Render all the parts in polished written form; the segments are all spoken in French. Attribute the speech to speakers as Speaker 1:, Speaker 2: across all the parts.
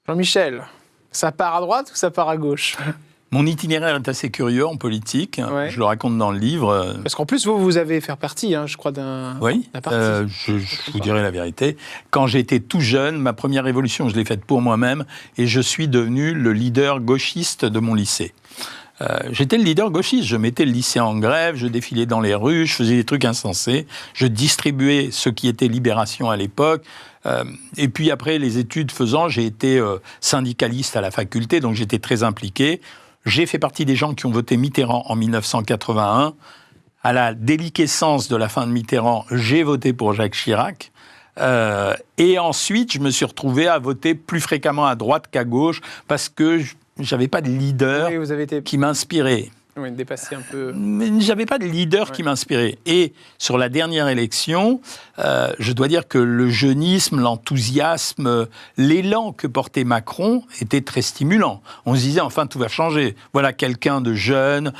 Speaker 1: Jean-Michel, ça part à droite ou ça part à gauche ?
Speaker 2: Mon itinéraire est assez curieux en politique.
Speaker 1: Ouais.
Speaker 2: Je le raconte dans le livre.
Speaker 1: Parce qu'en plus, vous avez fait partie, je crois, d'un parti.
Speaker 2: Je vous dirai la vérité. Quand j'étais tout jeune, ma première révolution, je l'ai faite pour moi-même et je suis devenu le leader gauchiste de mon lycée. J'étais le leader gauchiste, je mettais le lycée en grève, je défilais dans les rues, je faisais des trucs insensés, je distribuais ce qui était Libération à l'époque. Et puis après, les études faisant, j'ai été syndicaliste à la faculté, donc j'étais très impliqué. J'ai fait partie des gens qui ont voté Mitterrand en 1981. À la déliquescence de la fin de Mitterrand, j'ai voté pour Jacques Chirac. Et ensuite, je me suis retrouvé à voter plus fréquemment à droite qu'à gauche parce que j'avais pas de leader qui m'inspirait.
Speaker 1: Oui, dépassé un peu.
Speaker 2: Mais j'avais pas de leader qui m'inspirait. Et sur la dernière élection, je dois dire que le jeunisme, l'enthousiasme, l'élan que portait Macron était très stimulant. On se disait, enfin, tout va changer. Voilà quelqu'un de jeune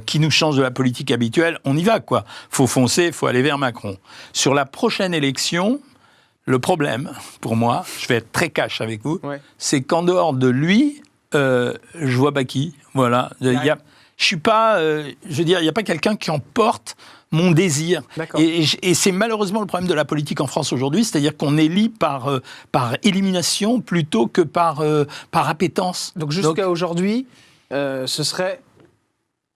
Speaker 2: qui nous change de la politique habituelle. On y va, quoi. Faut foncer, faut aller vers Macron. Sur la prochaine élection, le problème, pour moi, je vais être très cash avec vous, c'est qu'en dehors de lui, je vois pas qui. Voilà. Je suis pas, je veux dire, il n'y a pas quelqu'un qui emporte mon désir. Et c'est malheureusement le problème de la politique en France aujourd'hui, c'est-à-dire qu'on élit par élimination plutôt que par appétence.
Speaker 1: Donc jusqu'à aujourd'hui, ce serait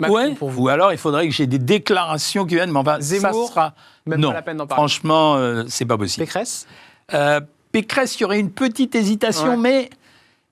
Speaker 1: Macron pour vous.
Speaker 2: Ou alors il faudrait que j'ai des déclarations qui viennent, mais enfin,
Speaker 1: Zemmour,
Speaker 2: ça sera...
Speaker 1: même
Speaker 2: non,
Speaker 1: pas la peine d'en parler.
Speaker 2: Franchement, c'est pas possible.
Speaker 1: Pécresse
Speaker 2: Pécresse, il y aurait une petite hésitation, mais...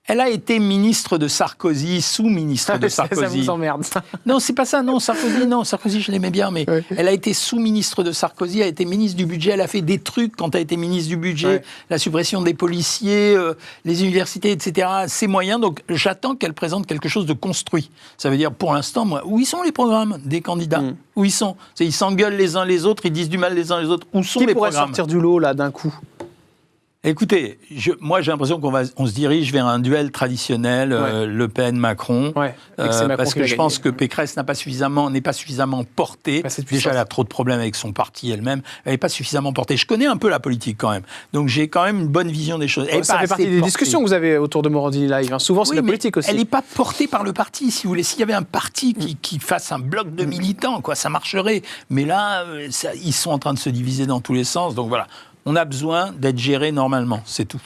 Speaker 2: Elle a été ministre de Sarkozy, sous-ministre de Sarkozy.
Speaker 1: Ça vous emmerde, ça.
Speaker 2: Non, c'est pas ça, non. Sarkozy, je l'aimais bien, mais elle a été sous-ministre de Sarkozy, elle a été ministre du budget, elle a fait des trucs quand elle a été ministre du budget, la suppression des policiers, les universités, etc. C'est moyen, donc j'attends qu'elle présente quelque chose de construit. Ça veut dire, pour l'instant, moi, où ils sont les programmes des candidats ? Où ils sont ? Ils s'engueulent les uns les autres, ils disent du mal les uns les autres. Où sont les programmes ?
Speaker 1: Qui pourrait sortir du lot, là, d'un coup ?
Speaker 2: Écoutez, moi j'ai l'impression qu'on se dirige vers un duel traditionnel, Le Pen-Macron, parce que je pense que Pécresse n'est pas suffisamment portée. Déjà, elle a trop de problèmes avec son parti elle-même. Elle n'est pas suffisamment portée. Je connais un peu la politique quand même, donc j'ai quand même une bonne vision des choses.
Speaker 1: Ça fait partie des discussions que vous avez autour de Morandini Live. Souvent, c'est la politique aussi.
Speaker 2: Elle n'est pas portée par le parti, si vous voulez. S'il y avait un parti qui fasse un bloc de militants, ça marcherait. Mais là, ils sont en train de se diviser dans tous les sens, donc voilà. On a besoin d'être géré normalement, c'est tout.